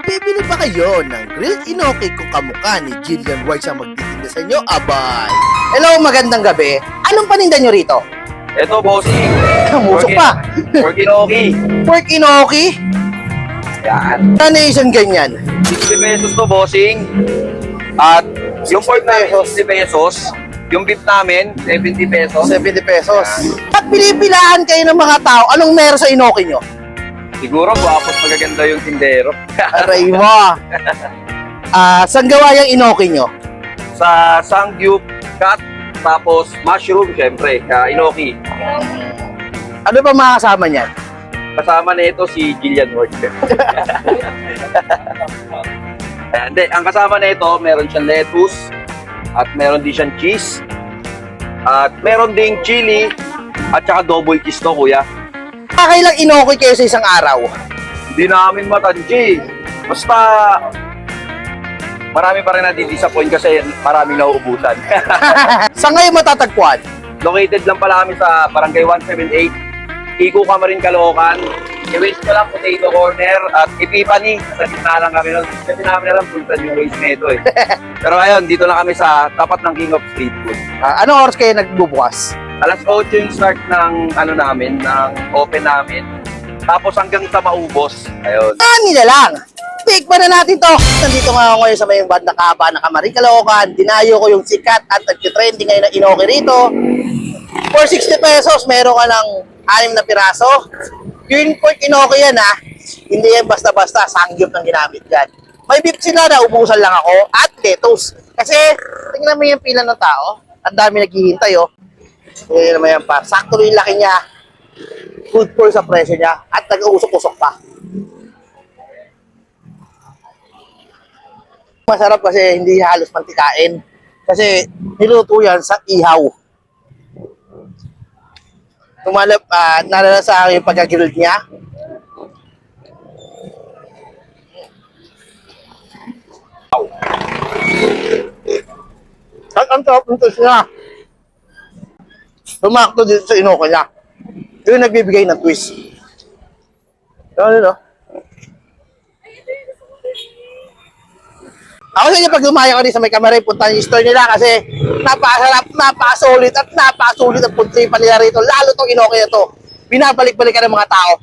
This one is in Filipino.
Bibili ba kayo ng grilled inoki kung kamukha ni Jillian White ang magtitinda sa inyo? Abay! Hello, magandang gabi. Anong paninda nyo rito? Ito, bossing. Musok pa. Pork inoki. Pork inoki? Yan. Nation ganyan. 60 pesos to, bossing. At yung pork namin, 60 pesos. Yung beef namin, 70 pesos. 70 pesos. At pinipilaan kayo ng mga tao, anong meron sa inoki nyo? Siguro, guwapos magaganda yung tindero. Aray mo. Saan gawa yung inoki nyo? Sa Sangyup, cut, tapos mushroom, syempre, inoki. Ano ba mga kasama niyan? Kasama na ito si Jillian Ward. Hindi, ang kasama na ito, meron siyang lettuce, at meron din siyang cheese, at meron ding chili, at saka double cheese to, kuya. Kailang inoki kayo sa isang araw? Hindi namin matansya. Basta, marami pa rin nadidisappoint kasi maraming nauubusan. Sa ngayon matatagpuan? Located lang pala kami sa Barangay 178, Iko Camarin, Caloocan. I-waste ko lang Potato Corner at Epipani. Sa gitna lang kami nun. Kasi namin alam kung saan yung waste nito eh. Pero ngayon, dito lang kami sa tapat ng King of Street Food. Anong oras kayo nagbubukas? Alas 8 yung start ng ano namin, ng open namin. Tapos hanggang sa maubos. Ayun. Nila lang. Tikman na natin to. Nandito nga ako ngayon sa may bandang Kaba ng Camarin, Caloocan. Dinayo ko yung sikat at nag-trending ngayon na inoki rito. For 60 pesos, meron ka ng 6 na piraso. Yung pork inoki yan ha. Hindi yan basta-basta. Sangyup ng ginamit yan. May beef sila na ubusan lang ako at lettuce. Kasi tingnan mo yung pila ng tao. Ang dami naghihintay oh. Tingnan mo yan pa. Sakto yung laki niya. Good for sa presyo niya. At nag-uusok-usok pa. Masarap kasi hindi halos mantikain. Kasi niluto yan sa ihaw. Nalala sa akin yung pagka-grilled niya. At ang sarap ng twist niya. Tumakto dito sa inoki niya. Yung nagbibigay ng twist. Ano no? Ako sa inyo, pag lumaya ko rin sa may Camarin, punta yung store nila kasi napakasarap, napakasulit at napakasulit ang pagtripan nila rito. Lalo tong inoki na to. Binabalik-balik ka ng mga tao.